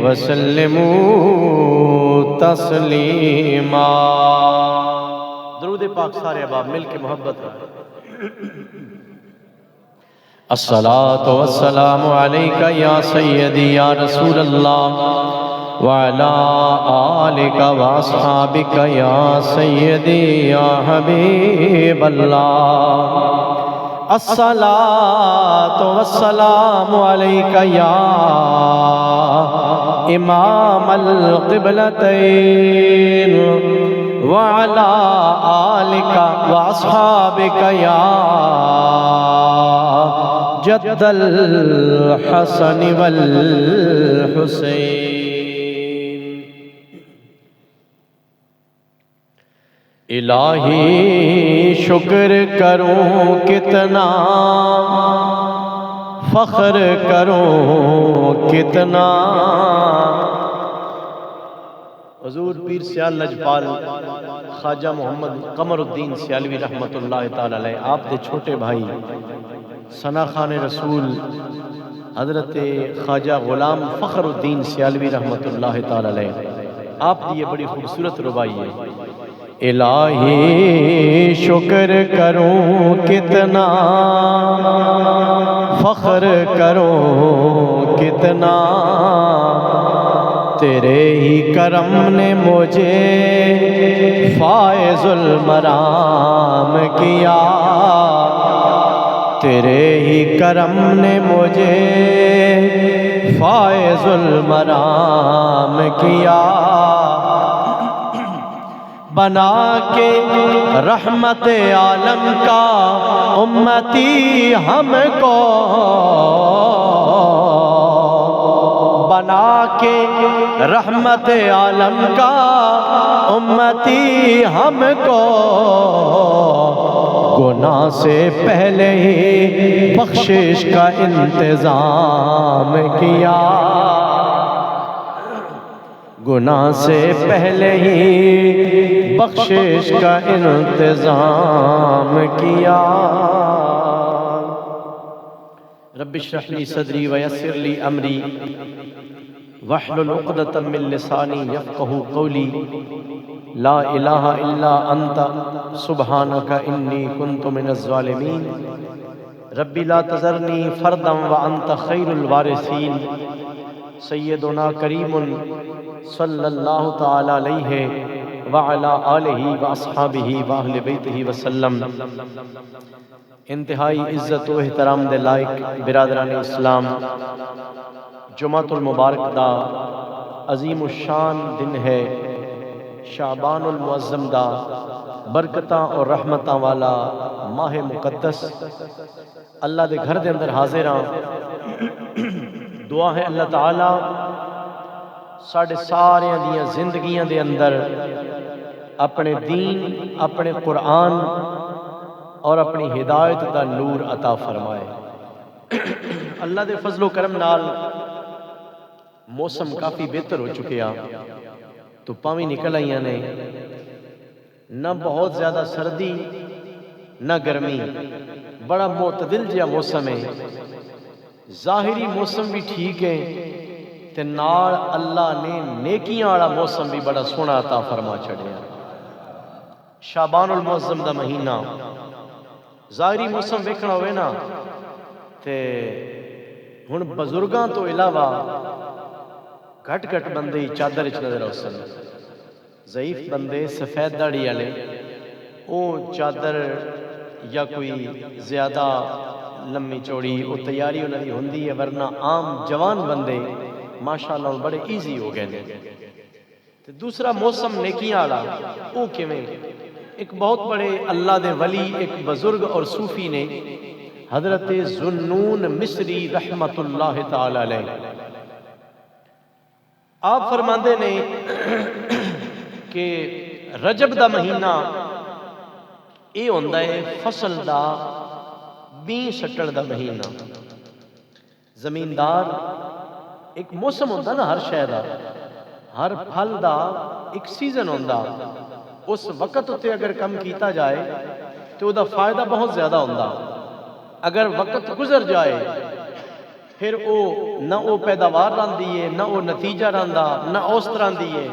وسلموا تسلیما۔ درود پاک سارے احباب مل کے محبت ہے۔ الصلاۃ والسلام علیک یا سیدی یا رسول اللہ وعلی آلک واصحابک یا سیدی یا حبیب اللہ۔ الصلاۃ والسلام علیک یا امام القبلتین وعلی آلک واصحابک یا جد الحسن والحسین۔ الہی شکر کروں کتنا، فخر کروں کتنا، حضور پیر سیال لجپال خواجہ محمد قمر الدین سیالوی رحمۃ اللہ تعالی علیہ، آپ دے چھوٹے بھائی ثنا خان رسول حضرت خواجہ غلام فخر الدین سیالوی رحمۃ اللہ تعالی علیہ، آپ کی یہ بڑی خوبصورت ربائی ہے۔ الہی شکر کروں کتنا، فخر کروں کتنا، تیرے ہی کرم نے مجھے فائز المرام کیا، تیرے ہی کرم نے مجھے فائز المرام کیا، بنا کے رحمت عالم کا امتی ہم کو، بنا کے رحمت عالم کا امتی ہم کو، گناہ سے پہلے ہی بخشش کا انتظام کیا، گناہ سے پہلے ہی بخشش کا انتظام کیا۔ رب اشرح لی صدری ویسر لی امری واحلل عقدۃ من لسانی یفقہوا قولی، لا الہ الا انت سبحانک انی کنت من الظالمین، ربی لا تذرنی فردا وانت خیر الوارثین۔ سیدنا کریم صلی اللہ تعالی علیہ وعلی آلہ واصحابہ واہل بیتہ وسلم۔ انتہائی عزت و احترام دے لائق برادران اسلام، جمعۃ المبارک دا عظیم الشان دن ہے، شعبان المعظم دا برکتاں اور رحمتاں والا ماہ مقدس، اللہ دے گھر دے اندر حاضر ہاں۔ دعا ہے اللہ تعالی ساڑھے سارے دیاں زندگیاں دے اندر اپنے دین، اپنے قرآن اور اپنی ہدایت دا نور عطا فرمائے۔ اللہ دے فضل و کرم نال موسم کافی بہتر ہو چکے ہیں، تو پاویں نکل آئیاں نے، نہ بہت زیادہ سردی نہ گرمی، بڑا معتدل جہا موسم ہے، ظاہری موسم بھی ٹھیک ہے، تے نال اللہ نے نیکیاں والا موسم بھی بڑا سونا عطا فرما چھڑیا۔ شعبان المعظم دا مہینہ، ظاہری موسم ویکھنا ہوئے نا تے ہن بزرگاں تو علاوہ گھٹ گھٹ بندے چادر وچ نظر آسن، ضعیف بندے سفید داڑھی والے او چادر یا کوئی زیادہ لمبی چوڑی وہ تیاری انہوں نے ہوندی ہے، ورنہ عام جوان بندے ماشاءاللہ بڑے ایزی ہو گئے ہیں۔ دوسرا موسم نیکیاں والا او کیویں، ایک بہت بڑے اللہ دے ولی، ایک بزرگ اور صوفی نے، حضرت ذوالنون مصری رحمت اللہ تعالی علیہ، آپ فرماندے نے کہ رجب دا مہینہ اے ہوندا ہے فصل دا بین سٹڑ دا مہینہ۔ زمیندار ایک موسم ہوندا نا ہر شے دا، ہر پھل دا ایک سیزن ہوندا، اس وقت تے اگر کم کیتا جائے تو دا فائدہ بہت زیادہ ہوندا، اگر وقت گزر جائے پھر وہ نہ وہ پیداوار رہندی ہے نہ وہ نتیجہ رہندا نہ اس طرح دی ہے۔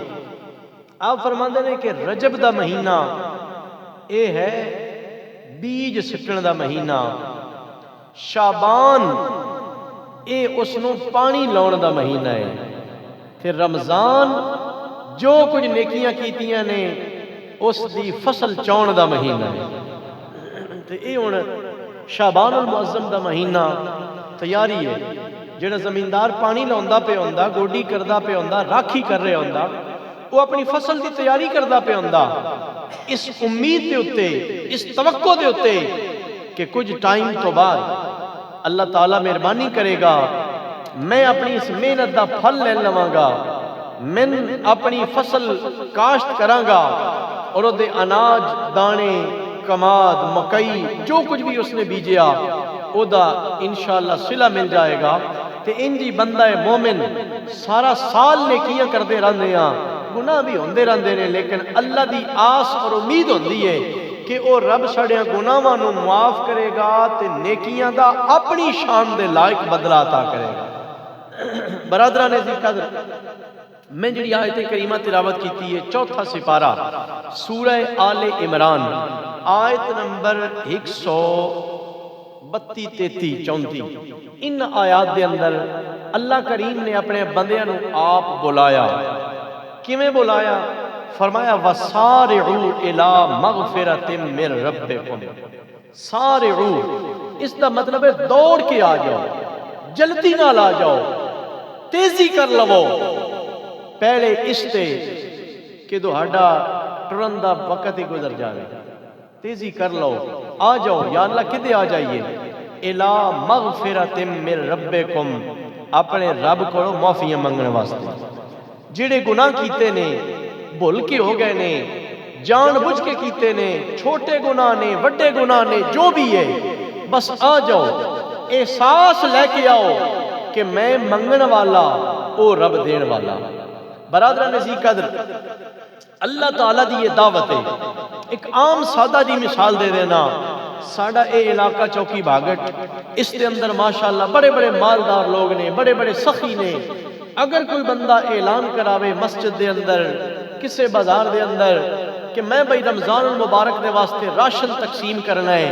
آپ فرماندے نے کہ رجب دا مہینہ اے ہے بیج سٹن دا مہینہ، شعبان اے اس نو پانی لاؤن دا مہینہ ہے، پھر رمضان جو کچھ نیکیاں کیتیاں نے اس دی فصل چون دا مہینہ ہے۔ تے اے ہن شعبان المعظم دا مہینہ تیاری ہے، جڑا زمیندار پانی لاؤندا پہ ہوندا، گوڈی کردا پہ ہوندا، راکھی کر رہا ہوندا، وہ اپنی فصل دی تیاری کردا پہ ہوندا، اس امید دے اتے، اس توقع دے اتے کہ کچھ ٹائم تو بعد اللہ تعالیٰ مہربانی کرے گا، میں اپنی اس محنت دا پھل لے لواں گا، میں اپنی فصل کاشت کراں گا اور وہ دے اناج دانے کماد مکئی جو کچھ بھی اس نے بیجیا او دا انشاءاللہ صلہ مل جائے گا۔ تے انجی بندہ مومن سارا سال نیکیاں کردے رہندے ہیں، گناہ بھی ہوندے رہندے نے، لیکن اللہ دی آس اور امید ہوندی ہے کہ او رب ساڈیاں گناہاں نو معاف کرے گا تے نیکیاں دا اپنی شان دے لائق بدلہ عطا کرے گا۔ برادران عزیز قدر، میں جڑی آیت کریمہ تلاوت کیتی ہے، چوتھا سپارہ سورہ آل عمران، آیت نمبر 132 33 34، ان آیات دے اندر اللہ کریم نے اپنے بندیاں نو آپ بلایا، کیویں بلایا؟ فرمایا وَسَارِعُوا إِلَىٰ مَغْفِرَةٍ مِّن رَبِّكُمْ۔ سارعوا اس دا مطلب ہے دوڑ کے آ جاؤ، جلدی نہ لا جاؤ، تیزی کر لو، پہلے اس تے کہ دوہاڈا ٹرن دا وقت ہی گزر جائے، تیزی کر لو، آ جاؤ، یا اللہ کدے آ جائیے؟ إِلَىٰ مَغْفِرَةٍ مِّن رَبِّكُمْ، اپنے رب کو معافیاں منگنے واسطے، جڑے گناہ کیتے نے بھول کے ہو گئے نے، جان بوجھ کے کیتے نے، چھوٹے گناہ نے بڑے گناہ نے جو بھی ہے، بس آ جاؤ، احساس لے کے آؤ کہ میں منگن والا او رب دین والا۔ برادران عزیز قدر، اللہ تعالیٰ دی یہ دعوت ہے۔ ایک عام سادہ جی مثال دے دینا، ساڑا اے علاقہ چوکی بھاگٹ، اس دے اندر ماشاءاللہ بڑے بڑے مالدار لوگ نے، بڑے بڑے سخی نے، اگر کوئی بندہ اعلان کراوے مسجد دے اندر کسے بازار دے اندر کہ میں بھائی رمضان المبارک دے واسطے راشن تقسیم کرنا ہے،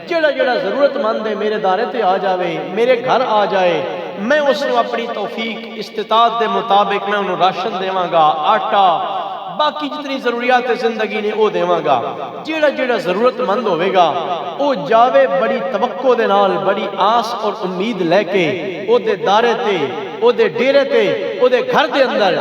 جڑا جڑا ضرورت مند ہے میرے دارے تے آ جاوے، میرے گھر آ جائے، میں اس کو اپنی توفیق استطاعت دے مطابق میں انہوں راشن دیواں گا، آٹا باقی جتنی ضروریات زندگی نے وہ دیواں گا، جیڑا جیڑا ضرورت مند ہوئے گا وہ جاوے بڑی توقع دے نال، بڑی آس اور امید لے کے او دے دارے تے، او دے ڈیرے تے، او دے گھر دے اندر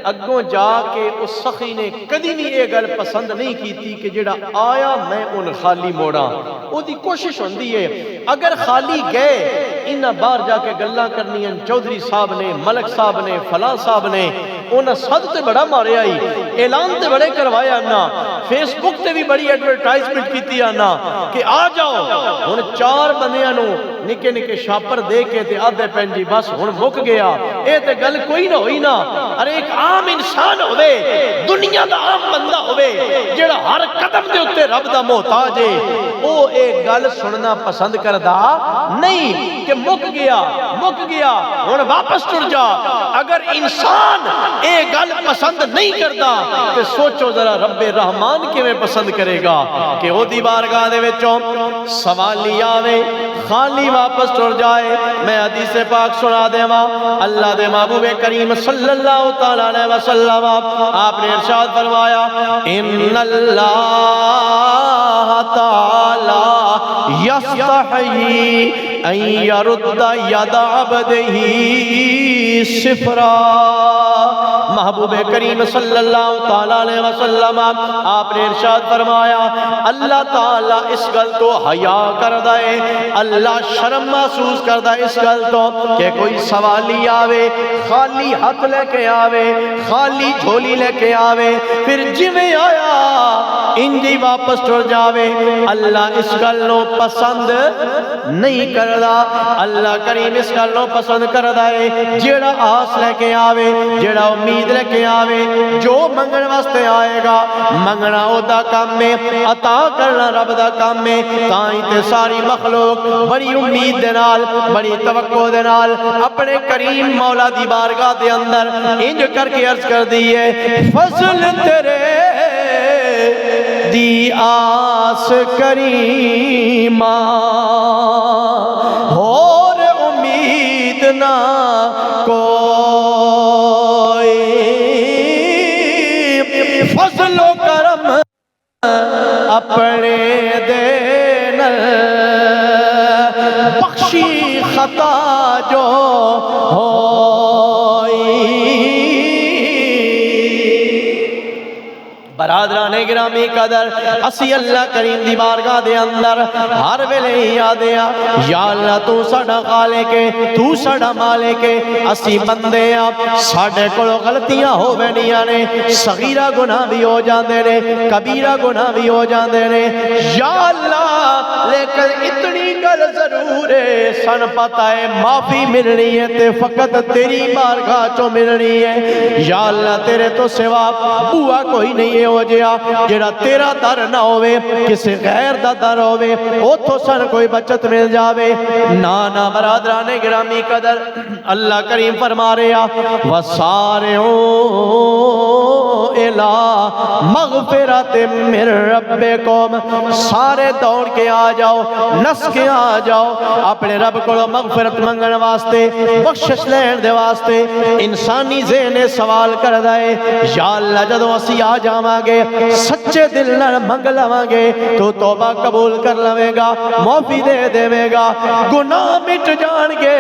اگوں جا کے اس سخی نے کدی بھی یہ گل پسند نہیں کیتی کہ جڑا آیا میں ان خالی موڑا، او دی کوشش ہوندی ہے اگر خالی گئے انہاں باہر جا کے گلاں کرنیاں، چودھری صاحب نے، ملک صاحب نے، فلاں صاحب نے، انہاں صد تے بڑا مارے آئی، اعلان تے بڑے کروایا نا، فیس بک تے بھی بڑی ایڈورٹائزمنٹ کیتی نا کہ آ جاؤ، ہن چار بندیاں نو نکے نکے شاپر دے کے تے آدھے پینجی بس ہن مک گیا، اے تے گل کوئی نہ ہوئی نا۔ ارے ایک عام انسان ہوئے، دنیا دا عام بندہ ہوئے جڑا ہر قدم دے اتے رب دا محتاج ہے، او ایک گل سننا پسند کردہ نہیں کہ مک گیا ہن واپس ٹر جا۔ اگر انسان ایک گل پسند نہیں کردا تو سوچو ذرا رب رحمان کیویں پسند کرے گا کہ او دی بارگاہ دے وچوں سوالی آوے خالی واپس ٹر جائے۔ میں حدیث پاک سنا دیواں، اللہ دے محبوب کریم صلی اللہ تعالی علیہ وسلم آپ نے ارشاد فرمایا ان اللہ تعالی یستحیی ان یرد ید عبدہ صفرا۔ محبوب کریم صلی اللہ تعالی علیہ وسلم آپ نے ارشاد فرمایا اللہ تعالی اس گل تو حیا کردا ہے، اللہ شرم محسوس کردا ہے اس گل تو کہ کوئی سوالی آوے خالی ہاتھ لے کے آوے، خالی جھولی لے کے آوے، پھر جویں آیا انجی واپس ٹر جاوے، اللہ اس گل نو پسند نہیں کردا۔ اللہ کریم اس گل نو پسند کردا ہے جیڑا آس لے کے آوے، جیڑا امید لے کے آوے جو منگن واسطے آئے گا منگنا او دا کام ہے عطا کرنا رب دا کام ہے تائیں تے ساری مخلوق بڑی امید دے نال بڑی توقع دے نال اپنے کریم مولا دی بارگاہ دے اندر انج کر کے عرض کر دیئے فضل تیرے دی آس کریمہ اور امید نہ کوئی فضل و کرم اپنے دین بخشی خطا جو ہوئی برادران گرامی قدر اسی اللہ کریم دی بارگاہ دے اندر ہر ویلے یادیا یا اللہ تو ساڈا خالق ہے تو ساڈا مالک ہے اسی بندے ہاں ساڈے کولوں غلطیاں ہو وینیاں نے صغیرہ گناہ بھی ہو جاندے نے کبیرہ گناہ بھی ہو جاندے نے یا اللہ لیکن اتنی گل ضرور ہے سن پتہ ہے معافی ملنی ہے تے فقط تیری بارگاہ چوں ملنی ہے یا اللہ تیرے تو سوا بوا کوئی نہیں ہے ہو جیا جڑا تیرا در نہ ہوئے کسی غیر دا در ہوئے او تو سن کوئی بچت مل جاوے نانا برادران گرامی قدر اللہ کریم فرما رہا وَسَارِعُوا إِلَىٰ مَغْفِرَةٍ مِّن رَبِّكُمْ سارے دوڑ کے آ جاؤ نس کے آ جاؤ اپنے رب کو مغفرت منگن واسطے بخشش لین دے واسطے انسانی ذہن سوال کر دائے یا اللہ جدو اسی آ جاواں گے سچے دل نال منگ لواں گے تو توبہ قبول کر لوے گا معافی دے دے گا گناہ مٹ جان گے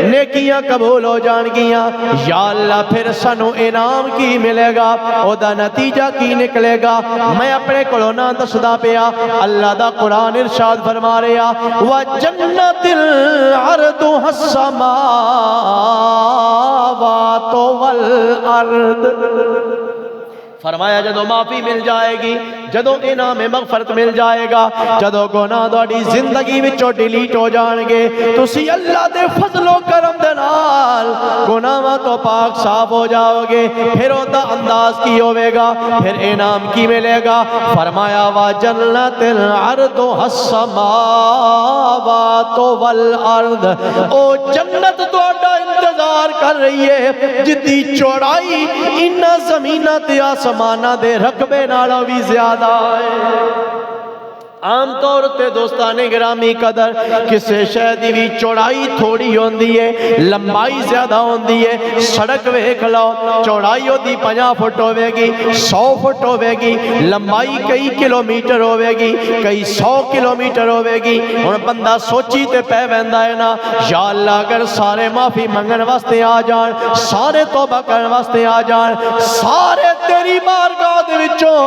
نیکیاں قبول ہو جان گیاں یا اللہ پھر سانو انعام کی ملے گا او دا نتیجہ کی نکلے گا میں اپنے کولوں نہ دسدا پیا اللہ دا قرآن ارشاد فرما رہا وَجَنَّةٍ عَرْضُهَا السَّمَاوَاتُ وَالْأَرْضُ فرمایا جدو معافی مل جائے گی جدو انعام مغفرت مل جائے گا جدو گناہ دوڑی زندگی وچوں ڈیلیٹ ہو جان گے تسی اللہ دے فضل و کرم دے نال گناہاں تو پاک صاف ہو جاؤ گے پھر ہوتا انداز کی ہوئے گا پھر انعام کی ملے گا فرمایا وَجَنَّةٍ عَرْضُهَا السَّمَاوَاتُ وَالْأَرْضُ او جنت تہاڈا انتظار کر رہی ہے جتنی چوڑائی ان زمیناں تے آسمانہ دے رقبے نالوں بھی زیادہ ہے عام طور تے دوستان گرامی قدر کسے شہدی بھی چوڑائی تھوڑی ہوندی ہے لمبائی زیادہ ہوندی ہے سڑک ویکھ لو چوڑائی ہوتی 50 فٹ ہوئے گی 100 فٹ ہوئے گی لمبائی کئی کلومیٹر ہوئے گی کئی 100 کلومیٹر ہوئے گی اور بندہ سوچی تے پہ ویندا ہے نا یا اللہ اگر سارے معافی منگن واسطے آ جان سارے توبہ کرن واسطے آ جان سارے تیری بارگاہ دے وچوں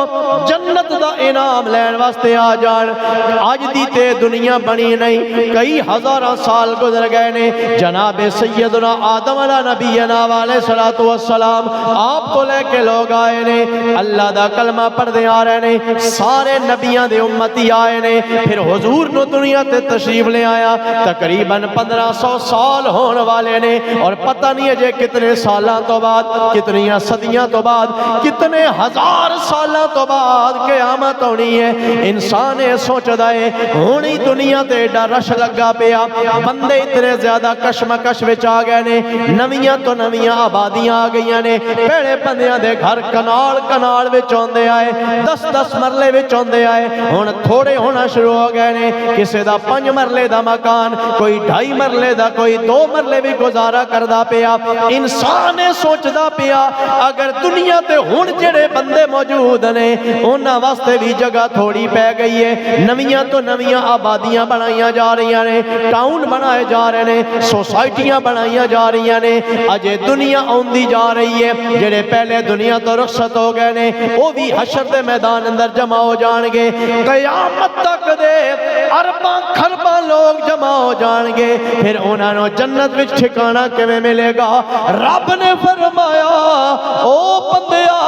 جنت دا انعام لین واسطے آ جان آج دی تے دنیا بنی نہیں کئی ہزارہ سال گزر گئے نے جناب سیدنا آدم علیہ نبینا علیہ السلام آپ تو لے کے لوگ آئے نے اللہ دا کلمہ پڑھ دے آ رہے نے سارے نبیان دے امتی آئے نے پھر حضور نو دنیا تے تشریف لے آیا تقریباً 1500 سال ہونے والے نے اور پتہ نہیں ہے جے کتنے سالاں تو بعد کتنی صدیاں تو بعد کتنے ہزار سالاں تو بعد قیامت ہونی ہے انسان سوچ دائے ہونی دنیا تے ایڈا رش لگا پیا بندے اتنے زیادہ کشمکش وچ آ گئے نے نویاں تو نویاں آبادیاں آ گئیاں نے پہلے بندیاں دے گھر کنال وچ ہوندے آئے 10 مرلے وچ ہوندے آئے ہن تھوڑے ہونا شروع ہو گئے نے کسے دا 5 مرلے دا مکان کوئی 2.5 مرلے دا کوئی 2 مرلے بھی گزارا کردا پیا انسان سوچدا پیا اگر دنیا تے ہن جڑے بندے موجود نے انہاں واسطے بھی جگہ تھوڑی پہ گئی ہے نویاں تو نویاں آبادیاں بنائیاں جا رہی ہیں ٹاؤن بنائے جا رہے ہیں سوسائٹیاں بنائیاں جا رہی ہیں اجے دنیا آندی جا رہی ہے جڑے پہلے دنیا تو رخصت ہو گئے نے وہ بھی حشر دے میدان اندر جمع ہو جان گے قیامت تک دے ارباں خرباں لوگ جمع ہو جان گے پھر انہاں نو جنت وچ ٹھکانہ کیویں ملے گا رب نے فرمایا او بندیا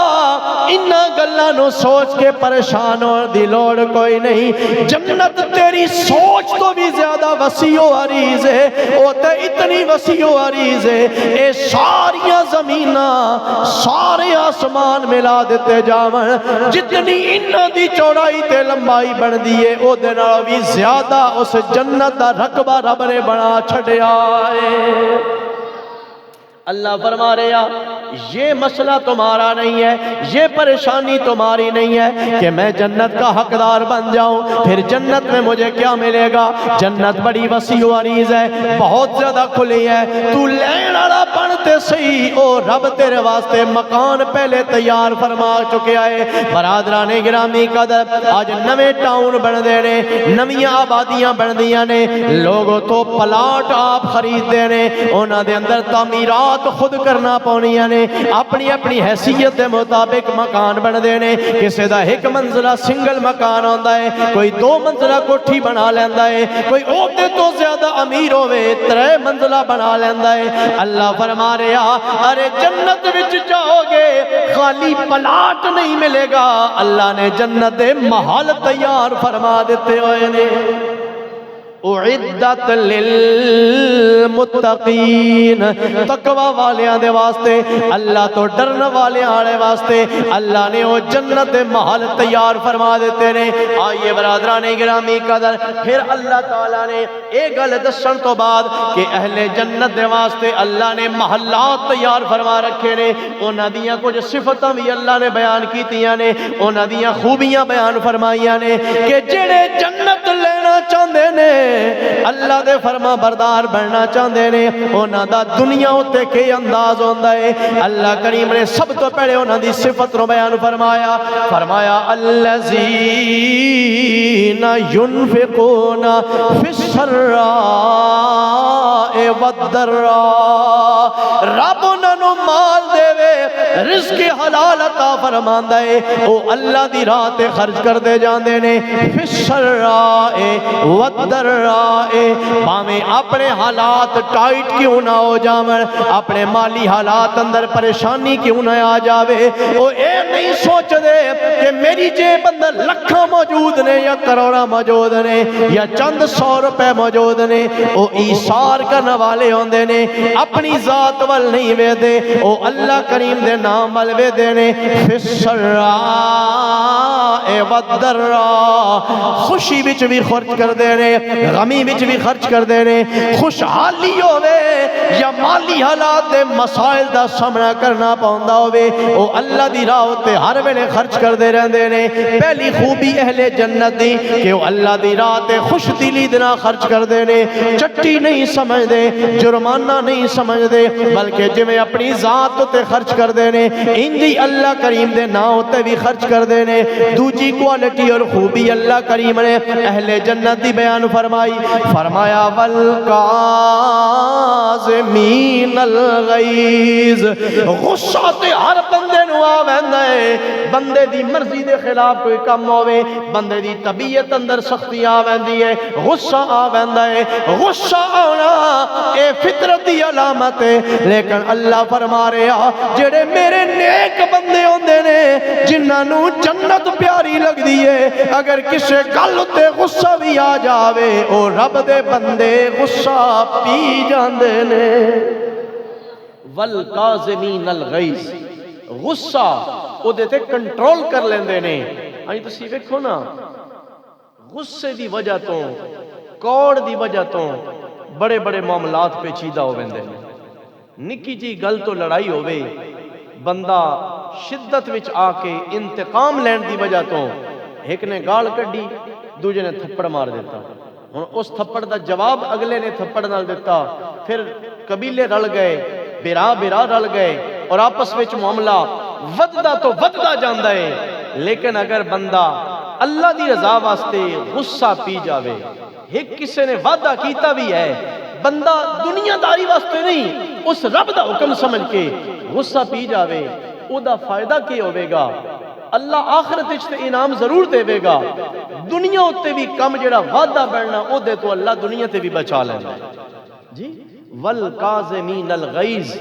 انہاں گلاں نو سوچ کے پریشان ہون دی لوڑ کوئی نہیں. جنت تیری سوچ تو بھی زیادہ وسیع و عریض ہے. او تے اتنی وسیع و عریض ہے اے ساریاں زمیناں سارے آسمان ملا دیتے جاون جتنی انہاں دی چوڑائی تے لمبائی بندی ہے او دے نال بھی زیادہ اس جنت دا رقبہ رب نے بنا چھڈیا ہے. اللہ فرما رہے ہیں یہ مسئلہ تمہارا نہیں ہے, یہ پریشانی تمہاری نہیں ہے کہ میں جنت کا حقدار بن جاؤں. پھر جنت میں مجھے کیا ملے گا؟ جنت بڑی وسیع و عریض ہے, بہت زیادہ کھلی ہے. تو لین والا بنتے صحیح او رب تیرے واسطے مکان پہلے تیار فرما چکے آئے. برادران گرامی قدر آج نویں ٹاؤن بن دے نے, نویاں آبادیاں بن دیاں نے, لوگوں تو پلاٹ آپ خرید دے نے, انہاں دے اندر تعمیرات خود کرنا پونیاں نے, اپنی اپنی حیثیت دے مطابق مکان بن دینے. کسے دا ایک منزلہ سنگل مکان ہوندا ہے, کوئی 2 منزلہ کوٹھی بنا لیندا ہے, کوئی اوتے تو زیادہ امیر ہوئے 3 منزلہ بنا لیندا ہے. اللہ فرما رہا ارے جنت وچ جاؤ گے خالی پلاٹ نہیں ملے گا, اللہ نے جنت دے محل تیار فرما دیتے ہوئے نے. اعدت للمتقین, تقوی والیاں دے واسطے, اللہ تو ڈرن والیاں دے واسطے اللہ نے وہ جنت دے محل تیار فرما دیتے نے. آئیے برادران گرامی قدر پھر اللہ تعالیٰ نے ایک گل دسن تو بعد کہ اہل جنت دے واسطے اللہ نے محلات تیار فرما رکھے نے. انہاں دیاں کچھ صفتاں بھی اللہ نے بیان کیتیاں نے, انہاں دیاں خوبیاں بیان فرمائیاں نے کہ جڑے جنت لینا چاہندے نے, اللہ دے فرما بردار بننا چاہندے نے, انہاں دا دنیا اتے کے انداز ہوندا ہے. اللہ کریم نے سب تو پہلے انہاں دی صفت رو بیان فرمایا الذین ينفقون فی السراء والضراء. رب انہاں نو مال دے وے, رزق حلال عطا فرماندا ہے, او اللہ دی راہ تے خرچ کر دے جاندے نے. فی السراء والضراء, باویں اپنے حالات ٹائٹ کیوں نہ ہو جاون, اپنے مالی حالات اندر پریشانی کیوں نہ آ جاوے, وہ اے نہیں سوچ دے کہ میری جیب اندر لکھاں موجود نے یا کروڑاں موجود نے یا چند 100 روپے موجود نے. وہ ایثار کرنے والے ہوندے نے, اپنی ذات ول نہیں ویدے, وہ اللہ کریم دے نام ول ویدے نے. فی السراء والضراء, خوشی وچ بھی خرچ کر دے نے, غمی وچ بھی خرچ کر دے نے. خوشحالی ہوے یا مالی حالات دے مسائل دا سامنا کرنا پوندا ہوے, او اللہ دی راہ تے ہر ویلے خرچ کر دے رہندے نے. پہلی خوبی اہل جنت دی کہ او اللہ دی راہ تے خوش دلی دے نال خرچ کر دے نے. چٹی نہیں سمجھ دے, جرمانہ نہیں سمجھ دے, بلکہ جویں اپنی ذات تے خرچ کر دے نے انجی اللہ کریم دے نام تے بھی خرچ کر دے نے. دوجی کوالٹی اور خوبی اللہ کریم نے اہل جنت دی بیان فرمایا والکاظمین الغیظ. غصہ تے ہر بندے نو آ ویندا ہے, بندے دی مرضی دے خلاف کوئی کم ہوے, بندے دی طبیعت اندر سختی آ ویندی ہے, غصہ آ ویندا ہے. غصہ آنا اے فطرت دی علامت ہے, لیکن اللہ فرما رہا جڑے میرے نیک بندے ہوندے نے جنہاں نو جنت پیاری لگدی ہے, اگر کسے گل تے غصہ بھی آ جاوے او رب دے بندے غصہ پی جاندے نے. والکاظمین الغیظ, غصہ او دے تے کنٹرول کر لیندے نے. آئی تسی ویکھو نا, غصے دی وجہ تو, کوڑ دی وجہ تو بڑے بڑے معاملات پیچیدہ ہو ویندے نے. نکی جی گل تو لڑائی ہووے, بندہ شدت وچ آ کے انتقام لین دی وجہ تو ایک نے گال کڈی, دوجے نے تھپڑ مار دیتا. ہن اس تھپڑ دا جواب اگلے نے تھپڑ نال دیتا, پھر قبیلے رل گئے, برا رل گئے, اور آپس وچ معاملہ وددا تو وددا جاندا ہے. لیکن اگر بندہ اللہ دی رضا واسطے غصہ پی جاوے, ایک کسے نے وعدہ کیتا بھی ہے, بندہ دنیا داری واسطے نہیں اس رب دا حکم سمجھ کے غصہ پی جاوے, او دا فائدہ کی ہوے گا؟ اللہ آخرت وچ تے انعام ضرور دے گا, دنیا اتے بھی کم جڑا وعدہ بننا او دے تو اللہ دنیا تے بھی بچا لیندا جی. والکاظمین الغیظ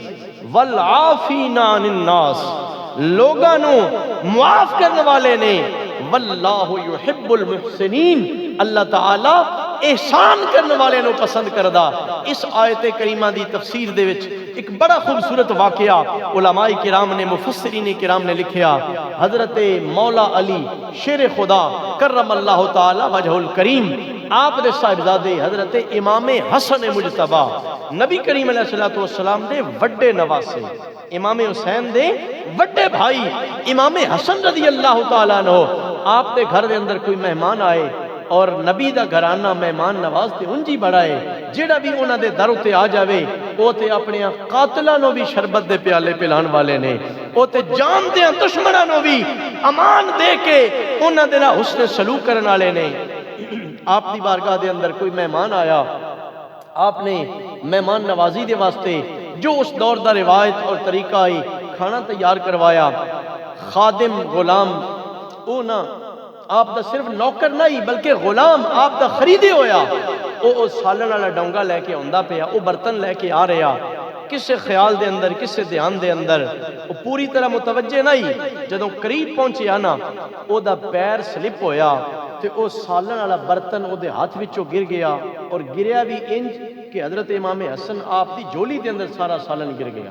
والعافین عن الناس, لوگاں نو معاف کرنے والے نے، واللہ یحب المحسنین، اللہ تعالی احسان کرنے والے نو پسند کردا۔ اس آیت کریمہ دی تفسیر دے وچ ایک بڑا خوبصورت واقعہ علماء کرام نے، مفسرین کرام نے لکھیا۔ حضرت مولا علی شیر خدا کرم اللہ تعالی وجہ الکریم، آپ دے صاحبزادے حضرت امام حسن مجتبی، نبی کریم علیہ السلام دے وڈے نواسے، امام حسین دے وڈے بھائی امام حسن رضی اللہ تعالیٰ عنہ، آپ دے گھر دے اندر کوئی مہمان آئے اور نبی دا گھرانہ مہمان نواز تے انجی بڑا ہے، جیڑا بھی انہاں دے در تے آ جاوے او تے اپنے قاتلاں نو بھی شربت دے پیالے پلان والے نے، او تے جان دے دشمناں نو بھی امان دے کے انہاں دے نال حسن سلوک کرن والے نے۔ آپ دی بارگاہ دے اندر کوئی مہمان آیا، آپ نے مہمان نوازی دے واسطے جو اس دور دا روایت اور طریقہ آئی، کھانا تیار کروایا۔ خادم غلام او نا آپ دا صرف نوکر نہیں بلکہ غلام آپ دا خریدے ہویا، او سالن والا ڈونگا لے کے آندا پیا، او برتن لے کے آ رہا، کسے خیال دے اندر کسے دھیان دے اندر، او پوری طرح متوجہ نہیں، جدوں قریب پہنچیا نا او دا پیر سلپ ہویا تے او سالن والا برتن او دے ہاتھ وچوں گر گیا، اور گریا بھی انج کہ حضرت امام حسن آپ دی جولی دے اندر سارا سالن گر گیا۔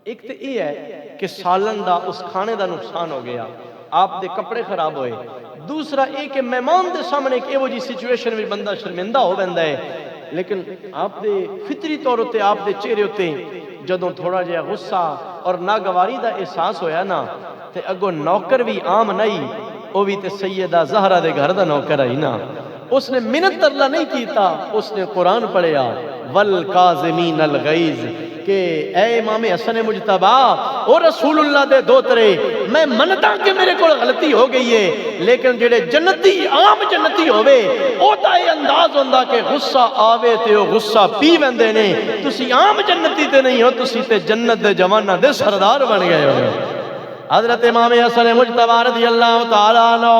ایک تے یہ ہے کہ سالن دا اس کھانے دا نقصان ہو گیا، آپ دے کپڑے خراب ہوئے۔ دوسرا ایک کہ مہمان دے سامنے ایک ایو جی سچویشن میں بندہ شرمندہ ہو بندہ ہے، لیکن آپ دے فطری طور تے آپ دے چہرے ہوتے جدوں تھوڑا جہا غصہ اور ناگواری دا احساس ہویا نا تے اگوں نوکر بھی عام نہیں، وہ بھی تے سیدہ زہرا دے گھر دا نوکر آئی نا، اس نے منت ترلا نہیں کیتا، اس نے قرآن پڑھیا والکاظمین الغیظ، کہ اے امام حسن مجتبی او رسول اللہ دے دوترے، میں منتا کہ میرے کو غلطی ہو گئی ہے، لیکن جڑے جنتی عام جنتی ہوئے او تا اے انداز ہوندا کہ غصہ آوے تے او غصہ پی ویندے نے، تسی عام جنتی تے نہیں ہو، تسی تے جنت دے جواناں دے سردار بن گئے ہو۔ حضرت امام حسن مجتبی رضی اللہ تعالیٰ عنہ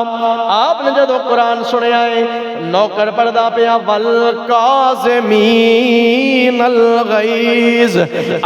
آپ نے جدو قرآن سنیا ہے، نوکر پڑھدا پیا والکاظمین الغیظ،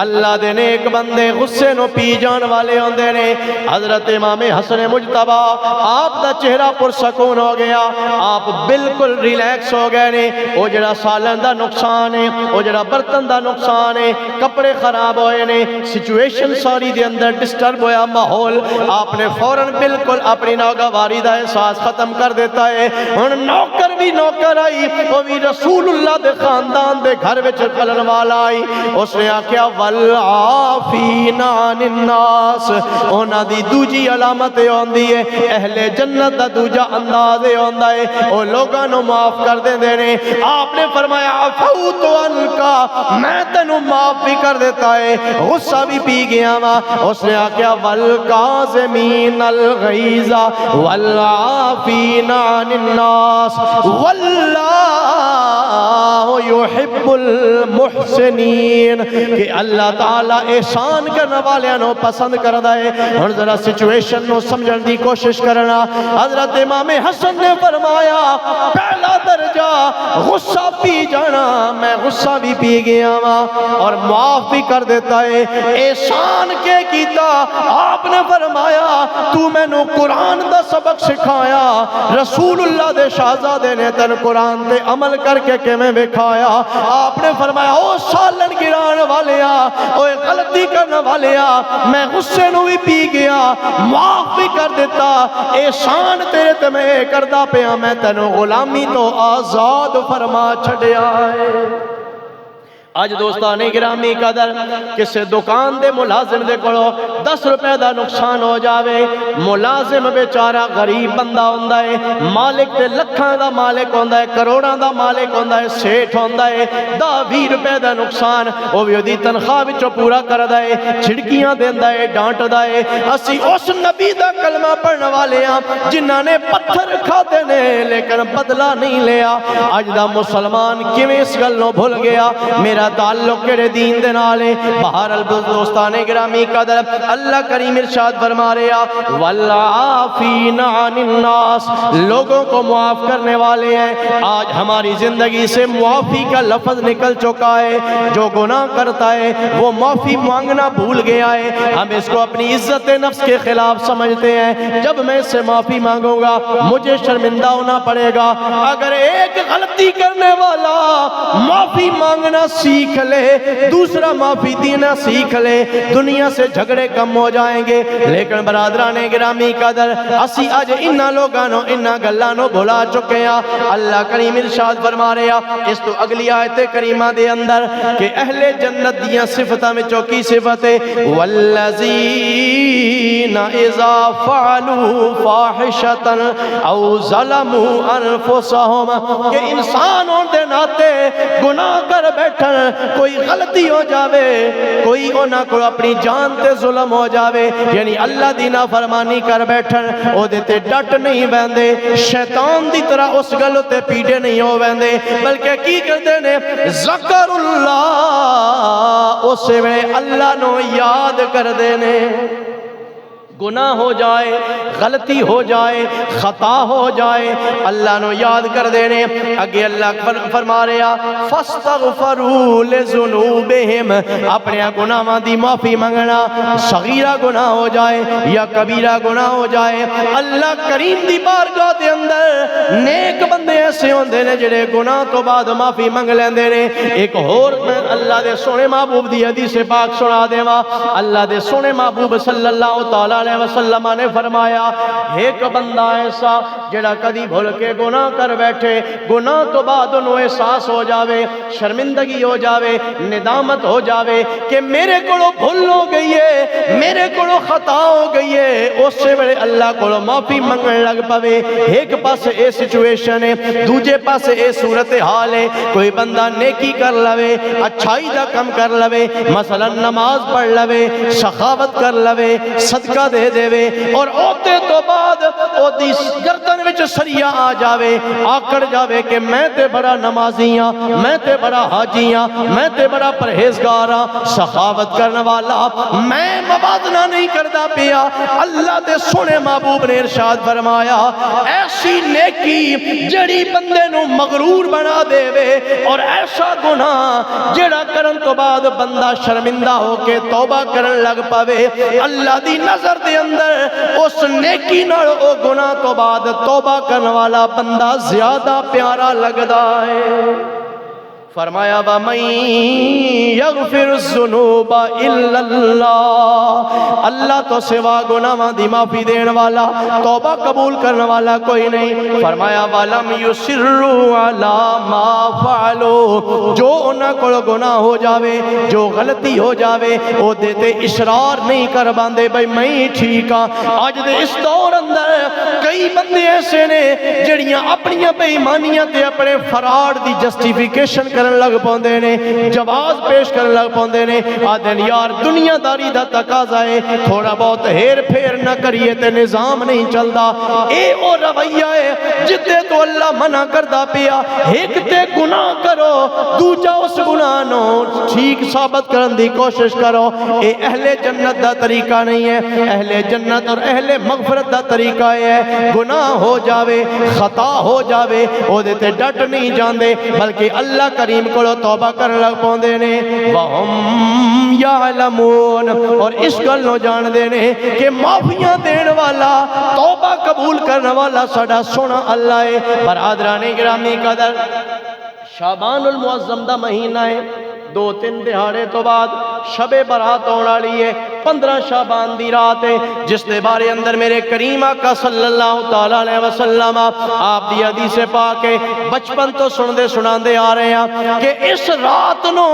اللہ دے نیک بندے غصے نو پی جان والے ہوندے نے۔ حضرت امام حسن مجتبی آپ دا چہرہ پرسکون ہو گیا، آپ بالکل ریلیکس ہو گئے نے۔ وہ جڑا سالن دا نقصان ہے، وہ جڑا برتن دا نقصان ہے، کپڑے خراب ہوئے نے، سچویشن ساری دے اندر ڈسٹرب ہویا ماحول، آپ نے فوراً بالکل اپنی ناگواری دا احساس ختم کر دیتا ہے۔ ہن نوکر بھی نوکر آئی، وہ بھی رسول اللہ دے خاندان دے گھر وچ پلن والا آئی، اس نے آکھیا والعافین عن الناس، انہاں دی دوجی علامت ہوندی ہے، اہل جنت دا دوجا انداز ہوندا ہے، او لوگاں نو معاف کر دیندے نے۔ آپ نے فرمایا عفوت عنکا، میں تینوں معاف بھی کر دیتا ہے، غصہ بھی پی گیا وا۔ اس نے آکھیا والکاظمین الغیظ والعافین عن الناس واللہ یحب المحسنین، کہ اللہ تعالیٰ احسان کرنے والے نو پسند کردا ہے۔ اور ذرا سچویشن نو سمجھن دی کوشش کرنا۔ حضرت امام حسن نے فرمایا پہلا درجہ غصہ پی جانا، میں غصہ بھی پی گیا ہاں اور معاف بھی کر دیتا ہے۔ احسان کے کیتا، آپ نے فرمایا تو میں نو قرآن دا سبق سکھایا، رسول اللہ دے شہزادے نے تن قرآن دے عمل کر کے میں بکھایا۔ آپ نے فرمایا او سالن گران والیا، او غلطی کرنے والیا، میں غصے نو بھی پی گیا، معاف بھی کر دیتا، احسان تیرے تے میں کردہ پیا، میں تینو غلامی تو آزاد فرما چھڑیا ہے۔ آج دوستانے گرامی قدر کسے دکان دے ملازم دے کڑو 10 روپے دا نقصان ہو جاوے، ملازم بیچارہ غریب بندہ ہوندہ ہے، مالک تے لکھاں دا مالک ہوندہ ہے، کروڑاں دا مالک ہوندہ ہے، سیٹھ ہوندہ ہے، 10-20 روپے دا نقصان وہ بھی دی تنخواہ وچوں پورا کردہ ہے، چھڑکیاں دیندہ ہے، ڈانٹ دا ہے۔ اسی اس نبی دا کلمہ پڑھنے والے ہیں جنہاں نے پتھر کھاتے نے لیکن بدلہ نہیں لیا۔ آج دا مسلمان کیویں اس گل نو بھول گیا؟ میرا تیرا تعلق کیڑے دین دے نال ہے؟ بہرحال دوستان گرامی قدر اللہ کریم ارشاد فرما رہے ہیں والعافین عن الناس، لوگوں کو معاف کرنے والے ہیں۔ آج ہماری زندگی سے معافی کا لفظ نکل چکا ہے، جو گناہ کرتا ہے وہ معافی مانگنا بھول گیا ہے، ہم اس کو اپنی عزت نفس کے خلاف سمجھتے ہیں۔ جب میں اس سے معافی مانگوں گا مجھے شرمندہ ہونا پڑے گا۔ اگر ایک غلطی کرنے والا معافی مانگنا سیکھ لے، دوسرا معافی دینا سیکھ لے، دنیا سے جھگڑے کم ہو جائیں گے۔ لیکن برادران گرامی قدر اسی آج انہاں لوگانوں انہاں گلانوں بھلا چکے ہیں۔ اللہ کریم ارشاد فرما رہے ہیں اس تو اگلی آیت کریمہ دے اندر کہ اہل جنت دیاں صفتاں میں چوکی صفت ہے والذین اذا فعلوا فاحشۃ او ظلموا انفسهم، کہ انسان ہون دے ناتے گناہ کر بیٹھن، کوئی غلطی ہو جاوے، کوئی انہاں کو اپنی جان تے ظلم ہو جاوے، یعنی اللہ دی نافرمانی کر بیٹھن، او دے تے ڈٹ نہیں بیندے، شیطان دی طرح اس گل تے پیڑے نہیں ہو بیندے، بلکہ کی کردے نے ذکر اللہ، اسے میں اللہ نو یاد کر دینے۔ گناہ ہو جائے، غلطی ہو جائے، خطا ہو جائے، اللہ نو یاد کر دینے۔ اگے اللہ فرما رہا فاستغفروا لذنوبہم، اپنے گناہاں دی معافی منگنا، صغیرہ گناہ ہو جائے یا کبیرہ گناہ ہو جائے، اللہ کریم دی بارگاہ دے اندر نیک بندے ایسے ہوندے نے جڑے گناہ تو بعد معافی منگ لیندے نے۔ ایک اور میں اللہ دے سونے محبوب دی حدیث پاک سنا دیواں، اللہ دے سونے محبوب صلی اللہ تعالی علیہ وسلم نے فرمایا ایک بندہ ایسا جڑا کدی بھول کے گناہ کر بیٹھے، گناہ تو بعد انہوں احساس ہو جاوے، شرمندگی ہو جاوے، ندامت ہو جاوے کہ میرے کولو بھول ہو گئی ہے، میرے کولو خطا ہو گئی ہے، اس سے بڑے اللہ کولو معافی منگن لگ پوے۔ ایک پاس اے سچویشن ہے، دوجے پاس اے صورتحال ہے، کوئی بندہ نیکی کر لوے، اچھائی دا کم کر لوے، مثلا نماز پڑھ لوے، سخاوت کر لوے، صدقہ دے دے اور اوتے تو بعد او دی گردن وچ سریا آ جاوے، آکڑ جاوے کہ میں تے بڑا نمازی ہاں، میں تے بڑا حاجی ہاں، میں تے بڑا پرہیزگار ہاں، سخاوت کرنے والا، میں موازنہ نہیں کردا پیا۔ اللہ دے سونے محبوب نے ارشاد فرمایا ایسی نیکی جڑی بندے نو مغرور بنا دے وے، اور ایسا گناہ جڑا کرن تو بعد بندہ شرمندہ ہو کے توبہ کرن لگ پاوے، اللہ دی نظر دے اندر اس نیکی نال او گناہ تو بعد توبہ کرنے والا بندہ زیادہ پیارا لگدا ہے۔ فرمایا وَمَن يَغْفِرُ الذُّنُوبَ إِلَّا اللَّهُ، اللہ تو سوا گناہاں دی معافی دین والا، توبہ قبول کرنے والا کوئی نہیں۔ فرمایا وَلَمْ يُصِرُّوا عَلَى مَا فَعَلُوا، جو انہاں کو گناہ ہو جاوے، جو غلطی ہو جاوے، او دیتے اشرار نہیں کر باندے بھئی میں ٹھیک ہاں۔ آج دے اس دور اندر کئی بندے ایسے نے جڑیاں اپنیاں بے ایمانیاں تے اپنے فراڈ دی جسٹیفیکیشن کرن لگ پوندے نے، جواز پیش کرن لگ پوندے نے، آدھن یار دنیا داری دا تقاضا ہے، تھوڑا بہت ہیر پھیر نہ کریے تے نظام نہیں چلدا۔ اے او رویہ ہے جتے تو اللہ منع کردہ پیا، ایک تے گناہ کرو، دوجا اس گناہ نو ٹھیک ثابت کرن دی کوشش کرو۔ اے اہل جنت دا طریقہ نہیں ہے، اہل جنت اور اہل مغفرت دا طریقہ ہے گناہ ہو جاوے، خطا ہو جاوے، او دیتے ڈٹ نہیں جاندے، بلکہ اللہ کریم کو توبہ کر لگ پوندے نے۔ وَهُمْ يَعْلَمُونَ، اور اس گل نو جان دے نے کہ معافیاں دین والا، توبہ قبول کرنے والا ساڈا سونا اللہ ہے۔ برادران گرامی قدر شعبان المعظم دا مہینہ ہے، 2-3 دہاڑے تو بعد شب برات ہونے والی ہے، 15 شعبان دی رات ہے، جس دے بارے اندر میرے کریم آقا صلی اللہ تعالی علیہ وسلم آپ دی حدیث پاک ہے، بچپن تو سندے سناندے آ رہے ہیں کہ اس رات نو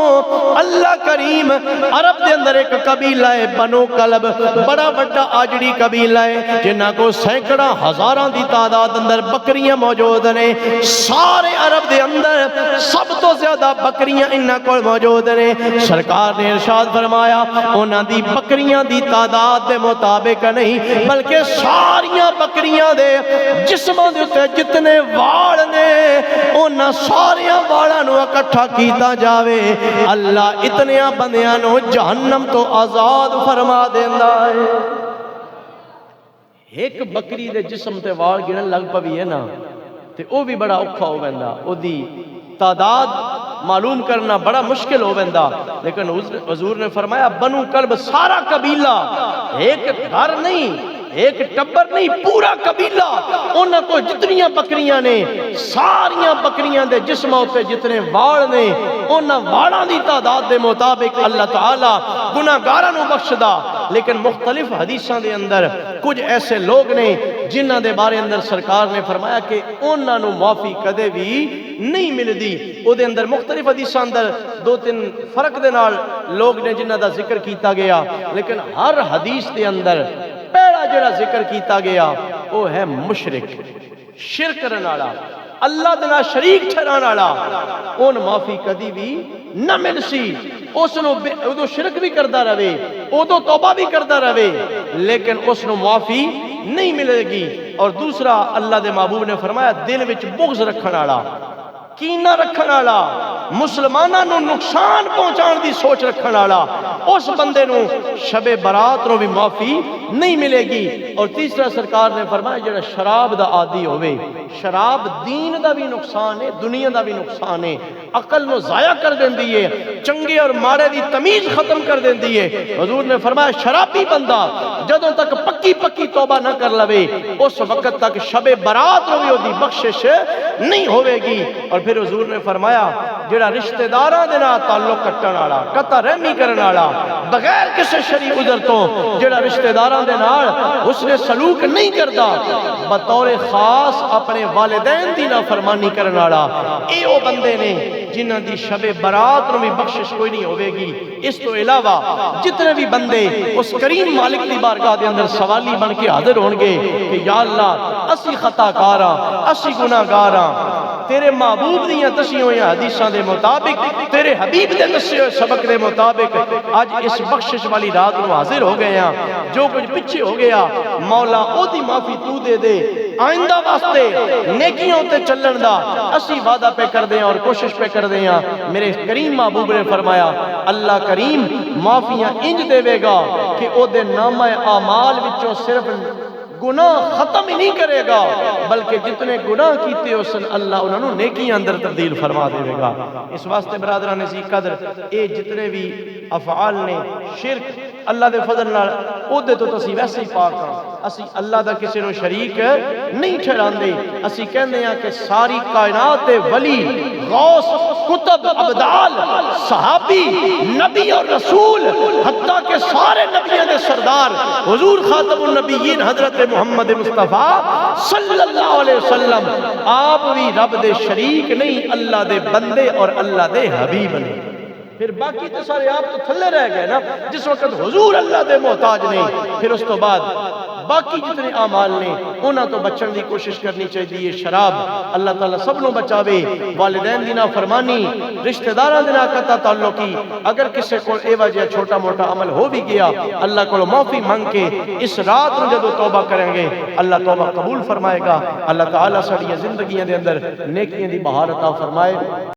اللہ کریم عرب دے اندر ایک قبیلہ ہے بنو کلب، بڑا بڑا آجڑی قبیلہ ہے، جنہاں کو سینکڑا ہزاراں دی تعداد اندر بکریاں موجود نے، سارے عرب دے اندر سب تو زیادہ بکریاں انہاں کو موجود نے۔ سرکار نے ارشاد ارشاد فرمایا انہاں دی بکریاں دی تعداد دے مطابق نہیں بلکہ ساریاں بکریاں دے جسماں دے تے جتنے وال نے انہاں ساریاں والاں نو اکٹھا کیتا جاوے اللہ اتنیاں بندیاں نو جہنم تو آزاد فرما دیندا ہے۔ ایک بکری دے جسم تے وال گنن لگ پوی ہے نا تے او بھی بڑا اوکھا ہو ویندا، او دی تعداد معلوم کرنا بڑا مشکل ہو ویندا، لیکن حضور نے فرمایا بنو کلب سارا قبیلہ، ایک گھر نہیں ایک ٹبر نہیں پورا قبیلہ، انہاں کو جتنیاں بکریاں نے ساریاں بکریاں دے جسم ہوتے جتنے وال نے انہاں والاں دی تعداد دے مطابق اللہ تعالی گناہگاراں نو بخشدا۔ لیکن مختلف حدیثاں دے اندر کچھ ایسے لوگ نے جنہاں دے بارے اندر سرکار نے فرمایا کہ انہاں نو معافی کدے بھی نہیں ملدی۔ او دے اندر مختلف حدیثاں اندر دو تین فرق دے نال لوگ نے جنہاں دا ذکر کیتا گیا، لیکن ہر حدیث دے اندر پہلا جڑا ذکر کیتا گیا وہ ہے مشرک، شرک کرن والا، اللہ دے نال شریک ٹھہران والا، اون معافی کدی بھی نہ مل سی۔ اس نو ادو شرک بھی کردا رہے ادو توبہ بھی کردا رہے لیکن اس نو معافی نہیں ملے گی۔ اور دوسرا اللہ دے محبوب نے فرمایا دل وچ بغض رکھن والا، کینہ رکھن والا، مسلماناں نو نقصان پہنچان دی سوچ رکھن والا، اس بندے نو شب برات نو بھی معافی نہیں ملے گی۔ اور تیسرا سرکار نے فرمایا جڑا شراب دا عادی ہوئے، شراب دین دا بھی نقصان ہے دنیا دا بھی نقصان ہے، عقل نو ضائع کر دیندی ہے، چنگے اور ماڑے دی تمیز ختم کر دیندی ہے۔ حضور نے فرمایا شرابی بندہ جدوں تک پکی پکی توبہ نہ کر لوے اس وقت تک شب برات نو بھی دی بخشش نہیں ہوئے گی۔ اور پھر حضور نے فرمایا جڑا رشتہ داراں دے نال تعلق کٹن والا، قطع رحمی کرن والا، بغیر کسی شرعی عذر تو جڑا رشتہ داراں دے نال حسن سلوک نہیں کردا، بطور خاص اپنے والدین دی نافرمانی کرن والا، اے او بندے نے جنہاں دی شب برات نو بھی بخشش کوئی نہیں ہوئے گی۔ اس تو علاوہ جتنے بھی بندے اس کریم مالک دی بارگاہ دے اندر سوالی بن کے حاضر ہون گے کہ یا اللہ اسی خطا کاراں، اسی گناہگاراں، تیرے محبوب دیاں دسیاں ہوئی حدیثاں دے مطابق، تیرے حبیب دے دسے ہوئے سبق دے مطابق آج اس بخشش والی رات نو حاضر ہو گئے ہیں۔ جو کچھ پیچھے ہو گیا مولا او دی معافی تو دے دے، آئندہ واسطے نیکیوں تے چلن دا اسی وعدہ پہ کر دیں اور کوشش پہ کر دیں۔ میرے کریم محبوب نے فرمایا اللہ کریم معافیاں انج دے وے گا کہ او دے نامہ اعمال وچوں صرف گناہ ختم ہی نہیں کرے گا بلکہ جتنے گناہ کیتے ہو سن اللہ انہوں نے نیکی اندر تبدیل فرما دے گا۔ اس واسطے برادران عزیز قدر اے جتنے بھی افعال نے شرک اللہ دے فضل نال او دے تو تسی ویسے ہی پاک ہاں، اسی اللہ دا کسی نو شریک نہیں ٹھہراندے، اسی کہندے ہیں کہ ساری کائنات ولی غوث کتب ابدال صحابی نبی اور رسول حتیٰ کہ سارے نبیوں دے سردار حضور خاتم النبیین حضرت محمد مصطفیٰ صلی اللہ علیہ وسلم آپ بھی رب دے شریک نہیں، اللہ دے بندے اور اللہ دے حبیب نہیں۔ پھر باقی تو سارے آپ تو تھلے رہ گئے نا، جس وقت حضور اللہ دے محتاج نہیں، پھر اس تو بعد باقی جتنے اعمال نے انہاں تو بچن دی کوشش کرنی چاہیے۔ شراب اللہ تعالیٰ سب نو بچاوے، والدین دی نافرمانی، رشتہ داراں دے نال قطع تعلقی، اگر کسی کو اے وجہ چھوٹا موٹا عمل ہو بھی گیا اللہ کو معافی مانگ کے اس رات میں جدو توبہ کریں گے اللہ توبہ قبول فرمائے گا۔ اللہ تعالیٰ ساری زندگیاں دے اندر نیکیاں دی بہار عطا فرمائے۔